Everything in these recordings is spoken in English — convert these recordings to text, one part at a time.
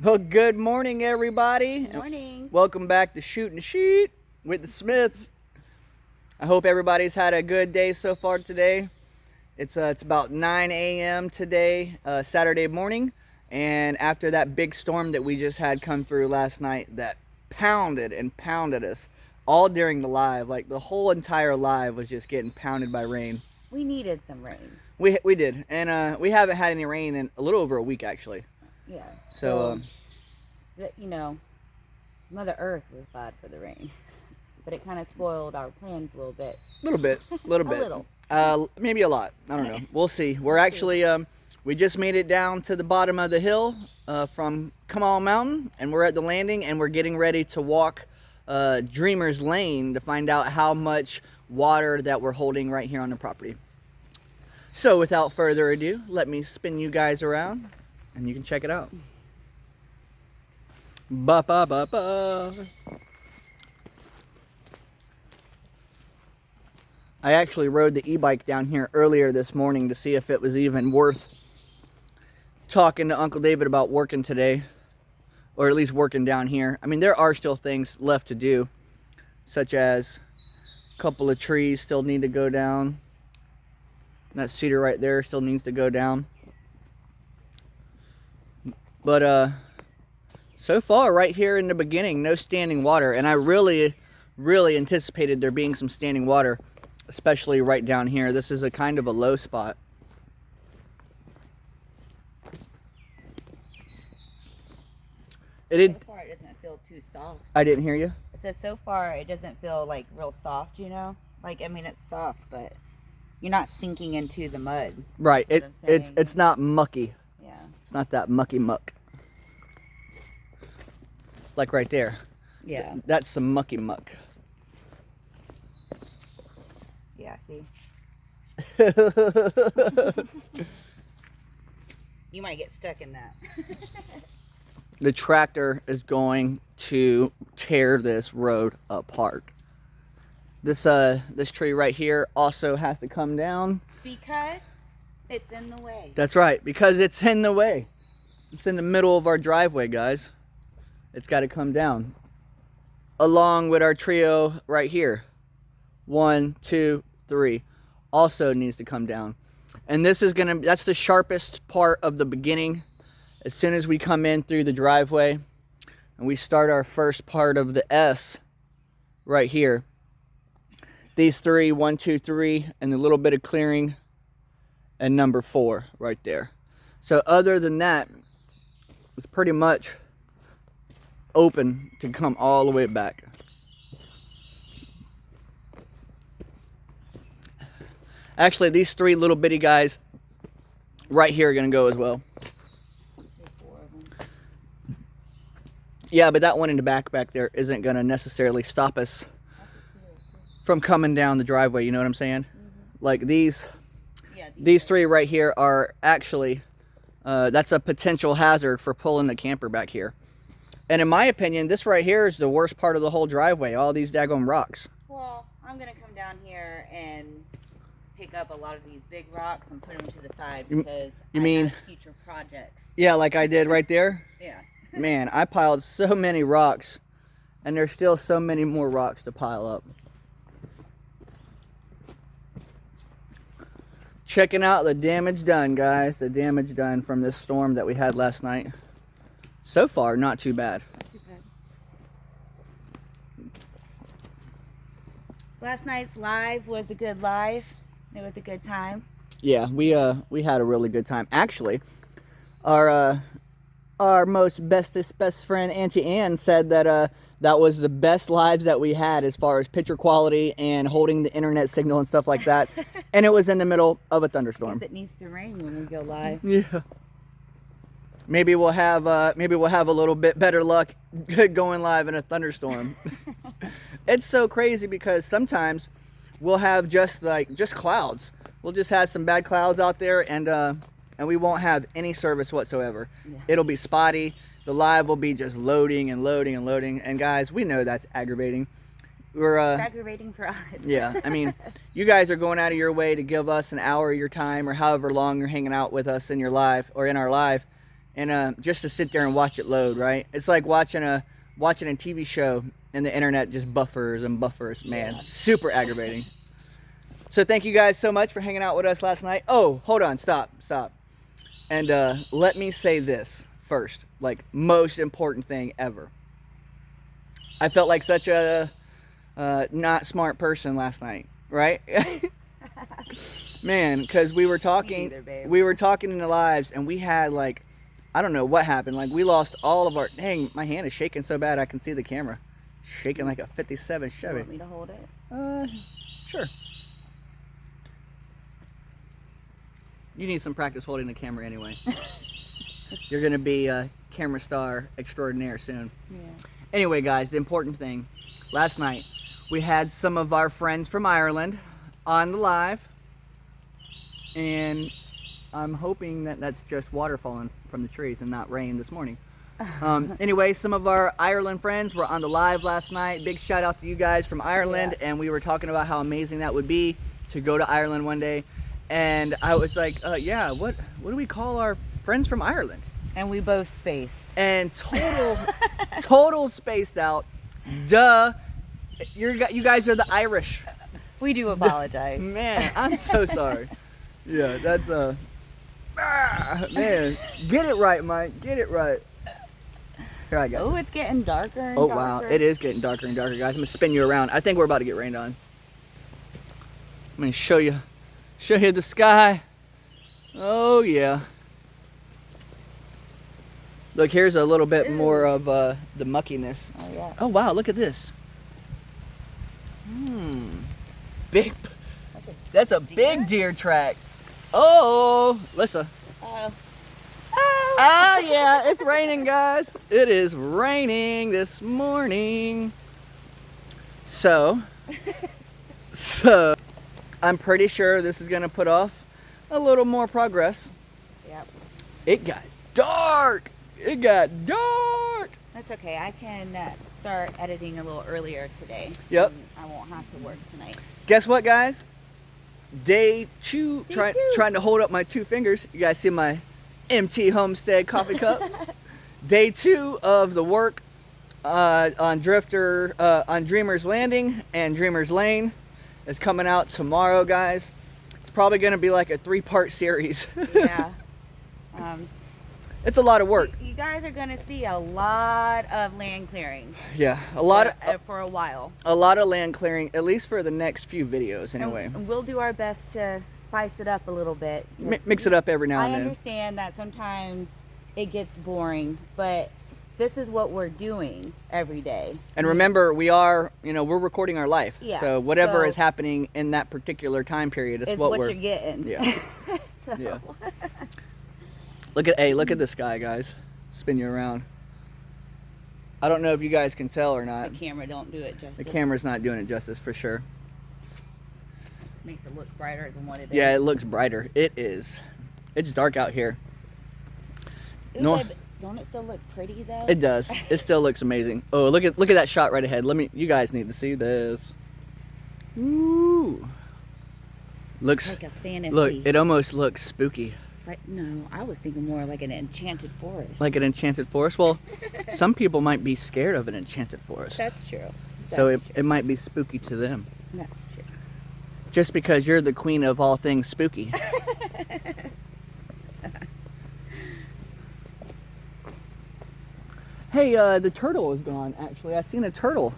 Well, good morning, everybody. Good morning. Welcome back to Shootin' Sheet with the Smiths. I hope everybody's had a good day so far today. It's about 9 a.m. today, Saturday morning, and after that big storm that we just had come through last night that pounded and pounded us all during the live, like the whole entire live was just getting pounded by rain. We needed some rain. We did, and we haven't had any rain in a little over a week actually. Yeah. So Mother Earth was bad for the rain, but it kind of spoiled our plans a little bit. A little bit. A little. Maybe a lot. I don't know. We'll see. We're actually, we just made it down to the bottom of the hill from Come On Mountain, and we're at the landing, and we're getting ready to walk Dreamer's Lane to find out how much water that we're holding right here on the property. So without further ado, let me spin you guys around, and you can check it out. Ba ba ba ba. I actually rode the e-bike down here earlier this morning to see if it was even worth talking to Uncle David about working today, or at least working down here. I mean, there are still things left to do, such as a couple of trees still need to go down. That cedar right there still needs to go down. But so far, right here in the beginning, no standing water, and I really anticipated there being some standing water, especially right down here. This is a kind of a low spot. So far, it doesn't feel too soft. I didn't hear you. I said so far it doesn't feel like real soft. Like I mean it's soft, but you're not sinking into the mud. Right. It's not mucky. Yeah. It's not that mucky muck. Like right there. Yeah. That's some mucky muck. Yeah. See. You might get stuck in that. The tractor is going to tear this road apart. This tree right here also has to come down. Because it's in the way. That's right, because it's in the way. It's in the middle of our driveway, guys. It's got to come down. Along with our trio right here. 1, 2, 3. Also needs to come down. And this is that's the sharpest part of the beginning. As soon as we come in through the driveway and we start our first part of the S right here. These 3, 1, 2, 3, and a little bit of clearing, and number 4 right there. So other than that, it's pretty much open to come all the way back. Actually, these 3 little bitty guys right here are going to go as well. There's 4 of them. Yeah, but that one in the back there isn't going to necessarily stop us from coming down the driveway, you know what I'm saying? Mm-hmm. Like these 3 right here are actually, that's a potential hazard for pulling the camper back here. And in my opinion, this right here is the worst part of the whole driveway, all these daggone rocks. Well, I'm going to come down here and pick up a lot of these big rocks and put them to the side because I have future projects. Yeah, like I did right there? Yeah. Man, I piled so many rocks, and there's still so many more rocks to pile up. Checking out the damage done, guys. The damage done from this storm that we had last night. So far, not too bad. Not too bad. Last night's live was a good live. It was a good time. Yeah, we had a really good time. Actually, our most best friend Auntie Ann said that that was the best lives that we had as far as picture quality and holding the internet signal and stuff like that. And it was in the middle of a thunderstorm. Because it needs to rain when we go live. Yeah. Maybe we'll have a little bit better luck going live in a thunderstorm. It's so crazy because sometimes we'll have just clouds. We'll just have some bad clouds out there, and we won't have any service whatsoever. Yeah. It'll be spotty. The live will be just loading and loading and loading. And guys, we know that's aggravating. It's aggravating for us. Yeah, I mean, you guys are going out of your way to give us an hour of your time or however long you're hanging out with us in your live or in our live. and just to sit there and watch it load, right? It's like watching a TV show and the internet just buffers and buffers. Man, super aggravating. So thank you guys so much for hanging out with us last night. Oh, hold on, stop. And let me say this first, like most important thing ever. I felt like such a not smart person last night, right? Man, because we were talking in the lives, and we had like, I don't know what happened. Like we lost all of our, dang, my hand is shaking so bad I can see the camera. Shaking like a 57 Chevy. You want me to hold it? Sure. You need some practice holding the camera anyway. You're going to be a camera star extraordinaire soon. Yeah. Anyway, guys, the important thing. Last night, we had some of our friends from Ireland on the live. And I'm hoping that that's just water falling from the trees and not rain this morning. Anyway, some of our Ireland friends were on the live last night. Big shout out to you guys from Ireland. Yeah. And we were talking about how amazing that would be to go to Ireland one day. And I was like, yeah, what do we call our friends from Ireland? And we both spaced. And total spaced out. Duh. You guys are the Irish. We do apologize. Man, I'm so sorry. Yeah, that's man, get it right, Mike. Get it right. Here I go. Oh, it's getting darker and darker. Oh, wow. It is getting darker and darker, guys. I'm going to spin you around. I think we're about to get rained on. I'm going to show you the sky. Oh, yeah. Look, here's a little bit more of the muckiness. Oh, yeah. Oh, wow. Look at this. Big. That's a big deer track. Oh, Lyssa. Oh, yeah, it's raining, guys. It is raining this morning. So, I'm pretty sure this is going to put off a little more progress. Yep. It got dark. It got dark. That's okay. I can start editing a little earlier today. Yep. I won't have to work tonight. Guess what, guys? Day two. Trying to hold up my two fingers. You guys see my MT Homestead coffee cup. Day 2 of the work on Dreamer's Landing and Dreamer's Lane is coming out tomorrow, guys. It's probably going to be like a 3-part series. Yeah. It's a lot of work. You guys are going to see a lot of land clearing. Yeah, for a while. A lot of land clearing, at least for the next few videos anyway. And we'll do our best to spice it up a little bit. Mix it up every now and then. I understand that sometimes it gets boring, but this is what we're doing every day. And remember, we're recording our life. Yeah. So whatever is happening in that particular time period is what you're getting. Yeah. Yeah. Look at this guy, guys. Spin you around. I don't know if you guys can tell or not. The camera don't do it justice. The camera's not doing it justice for sure. Makes it look brighter than what it is. Yeah, it looks brighter. It is. It's dark out here. Ooh, no, babe, don't it still look pretty though? It does. It still looks amazing. Oh, look at that shot right ahead. You guys need to see this. Ooh. Looks like a fantasy. Look, it almost looks spooky. No, I was thinking more like an enchanted forest. Like an enchanted forest? Well, some people might be scared of an enchanted forest. That's true. So it might be spooky to them. That's true. Just because you're the queen of all things spooky. Hey, the turtle is gone, actually. I seen a turtle.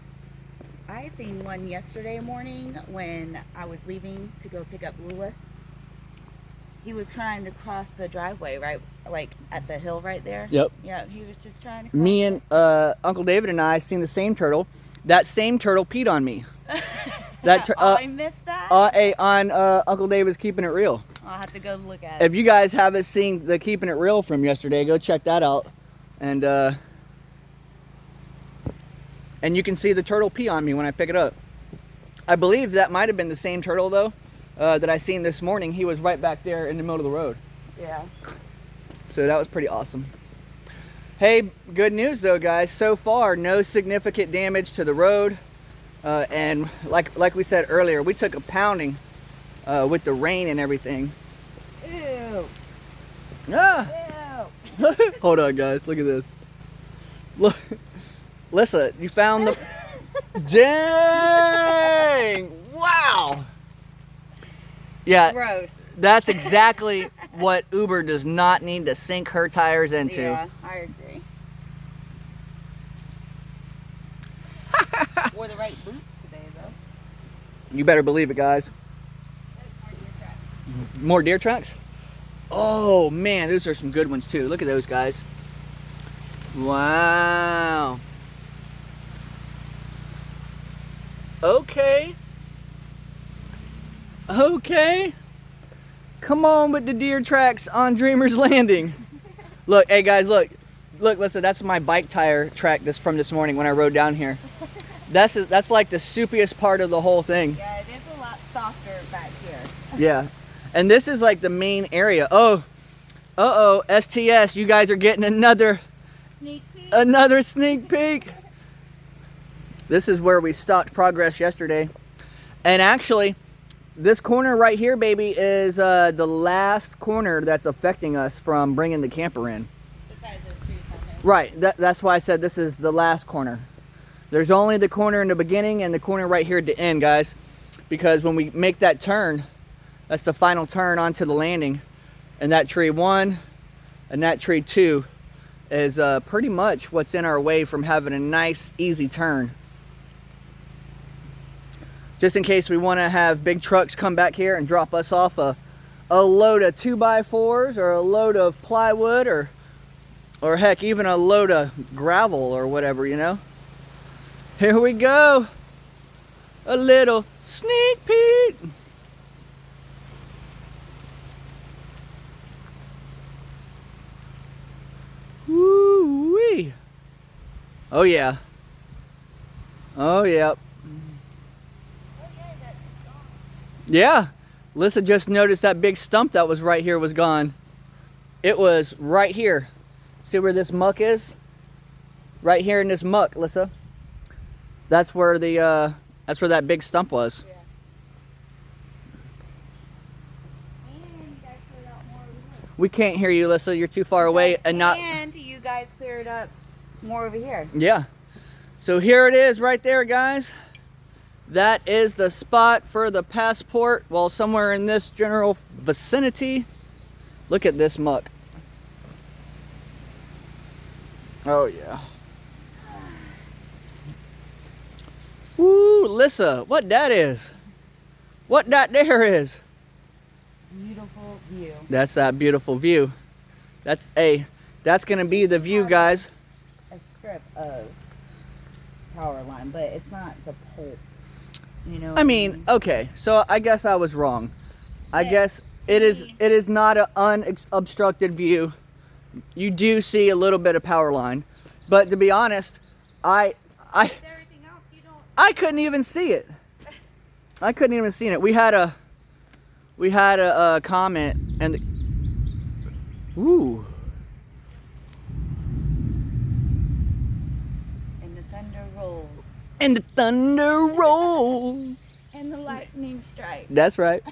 I seen one yesterday morning when I was leaving to go pick up Lula. He was trying to cross the driveway, right, like at the hill right there. Yep. Yeah, he was just trying to cross. Me and Uncle David and I seen the same turtle. That same turtle peed on me. I missed that? On Uncle David's Keeping It Real. I'll have to go look at it. If you guys haven't seen the Keeping It Real from yesterday, go check that out. And you can see the turtle pee on me when I pick it up. I believe that might have been the same turtle, though. That I seen this morning. He was right back there in the middle of the road. Yeah. So that was pretty awesome. Hey, good news though, guys. So far, no significant damage to the road. And like we said earlier, we took a pounding with the rain and everything. Ew. Ah. Ew. Hold on, guys. Look at this. Look, Lyssa, you found the. Dang! Wow. Yeah. Gross. That's exactly what Uber does not need to sink her tires into. Yeah, I agree. Wore the right boots today, though. You better believe it, guys. More deer tracks? Oh man, those are some good ones too. Look at those guys. Wow. Okay. Okay. Come on with the deer tracks on Dreamer's Landing. Look, hey guys, look. Look, listen, that's my bike tire track from this morning when I rode down here. That's like the soupiest part of the whole thing. Yeah, it is a lot softer back here. Yeah. And this is like the main area. Oh, uh-oh, STS, you guys are getting another Sneak peek. sneak peek. This is where we stopped progress yesterday. And actually, this corner right here, baby, is the last corner that's affecting us from bringing the camper in. Besides those trees on there. Right, that's why I said this is the last corner. There's only the corner in the beginning and the corner right here at the end, guys. Because when we make that turn, that's the final turn onto the landing. And that tree 1 and that tree 2 is pretty much what's in our way from having a nice, easy turn. Just in case we want to have big trucks come back here and drop us off a load of 2x4s or a load of plywood or heck, even a load of gravel or whatever, you know. Here we go. A little sneak peek. Woo-wee. Oh yeah. Oh yeah. Yeah. Lyssa just noticed that big stump that was right here was gone. It was right here. See where this muck is? Right here in this muck, Lyssa. That's where that big stump was. Yeah. And you guys cleared out more over here. We can't hear you, Lyssa. You're too far away and not. And you guys cleared up more over here. Yeah. So here it is right there, guys. That is the spot for the passport. Well, somewhere in this general vicinity. Look at this muck. Oh yeah. Woo, Lyssa, what that is? What that there is? Beautiful view. That's that beautiful view. That's gonna be the view, guys. A strip of power line, but it's not the pole. You know. I mean, okay, so I guess I was wrong. I guess it is not an unobstructed view. You do see a little bit of power line, but to be honest, I couldn't even see it. I couldn't even see it. We had a comment and ooh. And the thunder rolls. And the thunder rolls. And the lightning strikes. That's right.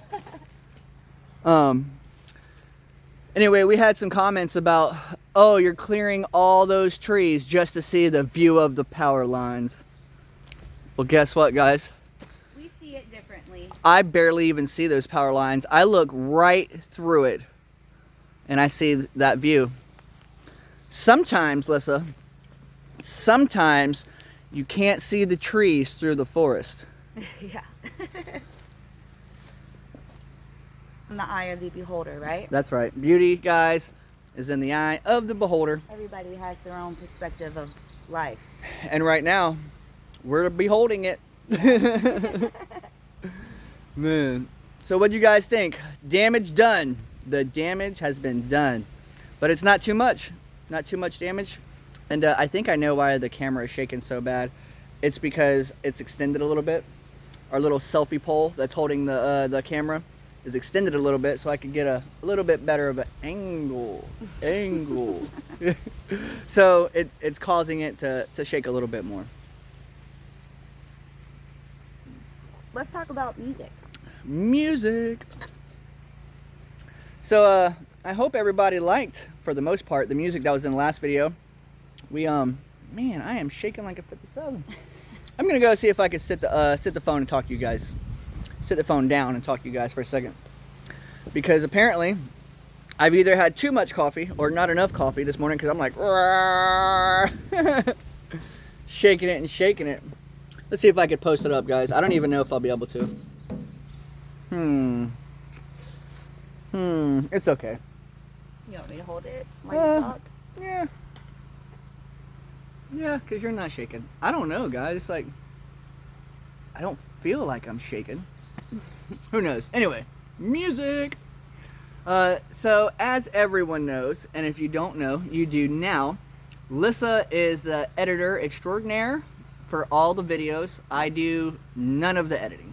Anyway, we had some comments about, oh, you're clearing all those trees just to see the view of the power lines. Well, guess what, guys? We see it differently. I barely even see those power lines. I look right through it and I see that view. Sometimes, Lyssa, sometimes you can't see the trees through the forest. Yeah. In the eye of the beholder, right? That's right. Beauty, guys, is in the eye of the beholder. Everybody has their own perspective of life. And right now, we're beholding it. Man. So what do you guys think? Damage done. The damage has been done. But it's not too much. Not too much damage. And I think I know why the camera is shaking so bad. It's because it's extended a little bit. Our little selfie pole that's holding the camera is extended a little bit so I can get a little bit better of an angle. So it's causing it to shake a little bit more. Let's talk about music. Music. So I hope everybody liked, for the most part, the music that was in the last video. We man, I am shaking like a 57. I'm gonna go see if I can sit the phone and talk to you guys. Sit the phone down and talk to you guys for a second, because apparently I've either had too much coffee or not enough coffee this morning, because I'm like shaking it and shaking it. Let's see if I could post it up, guys. I don't even know if I'll be able to. It's okay. You want me to hold it while you talk? Yeah. Yeah, because you're not shaking. I don't know, guys. It's like, I don't feel like I'm shaking. Who knows? Anyway, music. So, as everyone knows, and if you don't know, you do now, Lyssa is the editor extraordinaire for all the videos. I do none of the editing.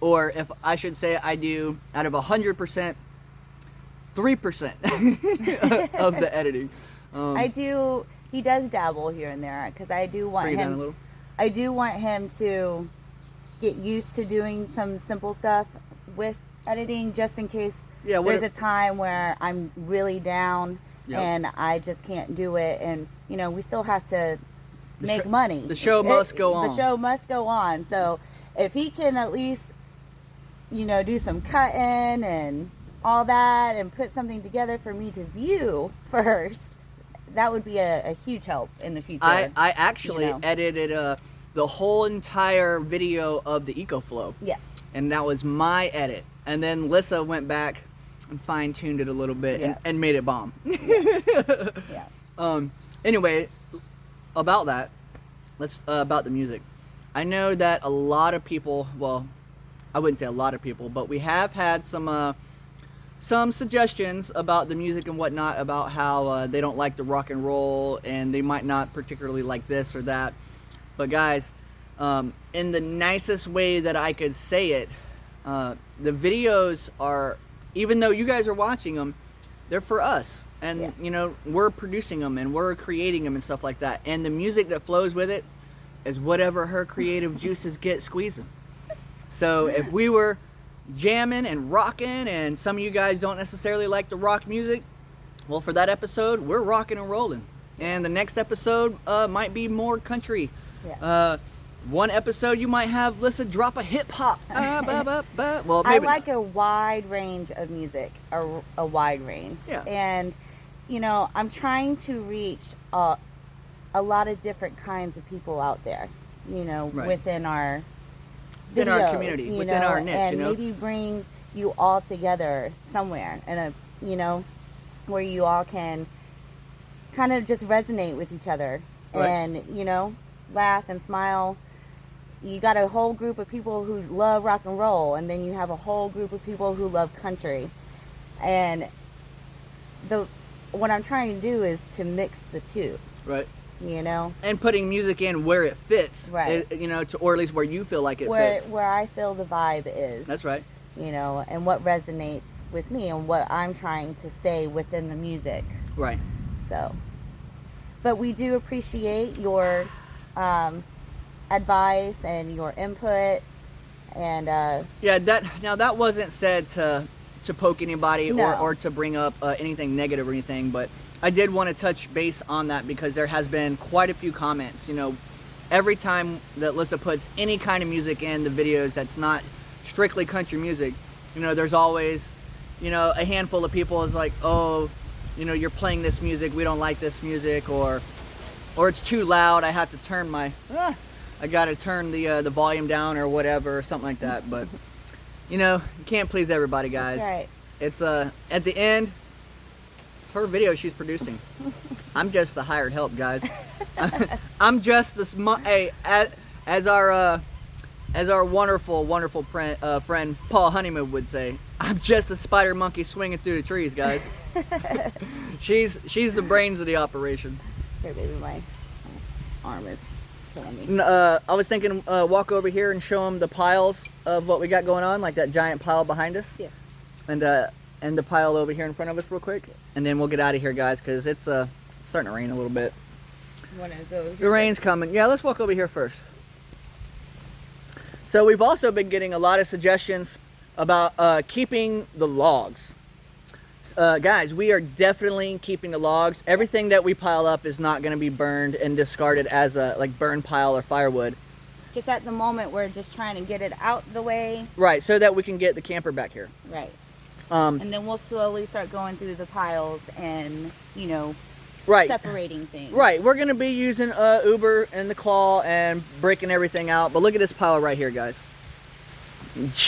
Or if I should say, I do, out of 100%, 3% of the editing. He does dabble here and there, because I do want Bring it down a little. I do want him to get used to doing some simple stuff with editing, just in case there's a time where I'm really down and I just can't do it. And, you know, we still have to make money. The show must go on. The show must go on. So if he can at least, you know, do some cutting and all that and put something together for me to view first, that would be a huge help in the future. I actually edited the whole entire video of the EcoFlow. Yeah. And that was my edit. And then Lyssa went back and fine-tuned it a little bit and made it bomb. Yeah. Anyway, about that, about the music. I know that a lot of people, well, I wouldn't say a lot of people, but we have had some suggestions about the music and whatnot, about how they don't like the rock and roll and they might not particularly like this or that. But guys, in the nicest way that I could say it, the videos are, even though you guys are watching them, they're for us. And, you know, we're producing them and we're creating them and stuff like that. And the music that flows with it is whatever her creative juices get squeezing. So if we were jamming and rocking and some of you guys don't necessarily like the rock music, well, for that episode, we're rocking and rolling. And the next episode might be more country. One episode you might have Lyssa drop a hip hop. Well, I like a wide range of music, a wide range. Yeah. And, you know, I'm trying to reach a lot of different kinds of people out there, you know, within our videos, within our community, within our niche, and you know? maybe bring you all together somewhere, and you know, where you all can kind of just resonate with each other, and you know, laugh and smile. You got a whole group of people who love rock and roll, and then you have a whole group of people who love country, and what I'm trying to do is to mix the two. Right. You know, and putting music in where it fits, right? You know, or at least where you feel like it fits. Where I feel the vibe is. That's right. You know, and what resonates with me and what I'm trying to say within the music. Right. So, but we do appreciate your advice and your input, and that wasn't said to poke anybody No. or to bring up anything negative or anything, but I did want to touch base on that because there has been quite a few comments. You know, every time that Lyssa puts any kind of music in the videos that's not strictly country music, you know, there's always, you know, a handful of people is like, oh, you know, you're playing this music, we don't like this music, or it's too loud, I have to turn I gotta turn the volume down or whatever, or something like that. But you know, you can't please everybody, guys. That's right. It's at the end, it's her video she's producing. I'm just the hired help, guys. I'm just the hey, as our wonderful friend Paul Honeyman would say, I'm just a spider monkey swinging through the trees, guys. she's the brains of the operation. Here, baby, my arm is killing me. I was thinking walk over here and show them the piles of what we got going on, like that giant pile behind us. Yes. And the pile over here in front of us real quick. Yes. And then we'll get out of here, guys, because it's starting to rain a little bit. You want to go? The rain's coming. Yeah, let's walk over here first. So we've also been getting a lot of suggestions about keeping the logs. Guys, we are definitely keeping the logs. Everything that we pile up is not going to be burned and discarded as a like burn pile or firewood. Just at the moment, we're just trying to get it out the way. Right, so that we can get the camper back here. Right. And then we'll slowly start going through the piles and, you know, right, separating things. Right, we're going to be using Uber and the claw and breaking everything out. But look at this pile right here, guys.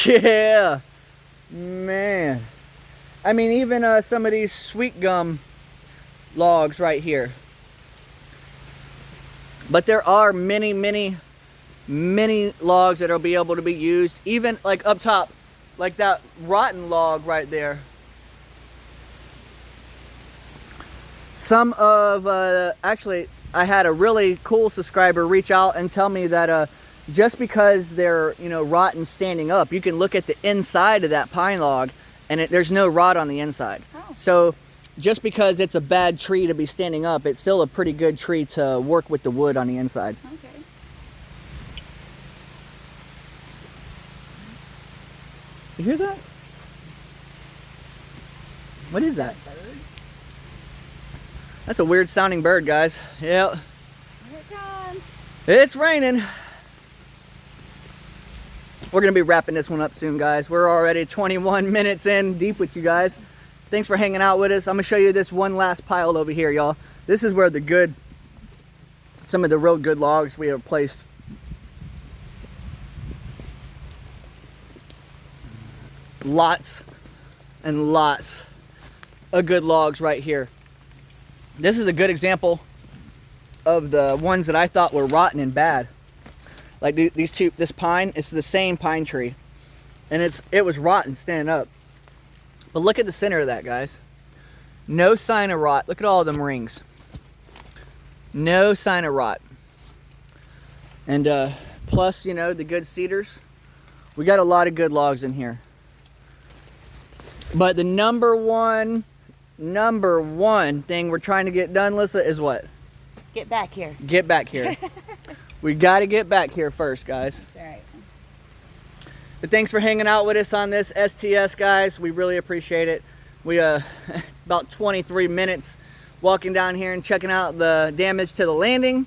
Yeah, man. I mean, even some of these sweet gum logs right here. But there are many, many, many logs that will be able to be used. Even like up top, like that rotten log right there. Some of, actually, I had a really cool subscriber reach out and tell me that just because they're, you know, rotten standing up, you can look at the inside of that pine log and there's no rot on the inside. Oh. So just because it's a bad tree to be standing up, it's still a pretty good tree to work with the wood on the inside. Okay. You hear that? What is that? That's a weird sounding bird, guys. Yep. Here it comes. It's raining. We're going to be wrapping this one up soon, guys. We're already 21 minutes in deep with you guys. Thanks for hanging out with us. I'm going to show you this one last pile over here, y'all. This is where some of the real good logs we have placed. Lots and lots of good logs right here. This is a good example of the ones that I thought were rotten and bad. Like these two, this pine, it's the same pine tree. And it was rotten standing up. But look at the center of that, guys. No sign of rot. Look at all of them rings. No sign of rot. And plus, you know, the good cedars. We got a lot of good logs in here. But the number one thing we're trying to get done, Lyssa, is what? Get back here. Get back here. We got to get back here first, guys. That's all right. But thanks for hanging out with us on this STS, guys. We really appreciate it. We about 23 minutes walking down here and checking out the damage to the landing,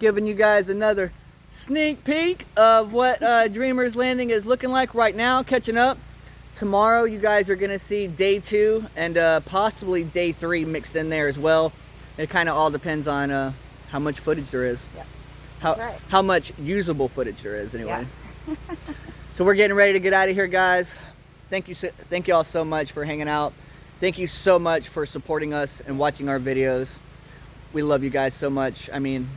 giving you guys another sneak peek of what Dreamer's Landing is looking like right now, catching up. Tomorrow you guys are gonna see day 2 and possibly day 3 mixed in there as well. It kind of all depends on how much footage there is. Yep. How, how much usable footage there is anyway. Yeah. So we're getting ready to get out of here, guys. Thank you all so much for hanging out. Thank you so much for supporting us and watching our videos. We love you guys so much. I mean,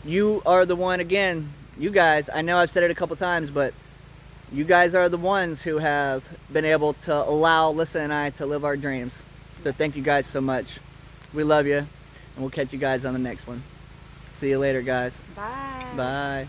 you are the one, again, you guys, I know I've said it a couple times, but you guys are the ones who have been able to allow Lyssa and I to live our dreams. So thank you guys so much. We love you, and we'll catch you guys on the next one. See you later, guys. Bye. Bye.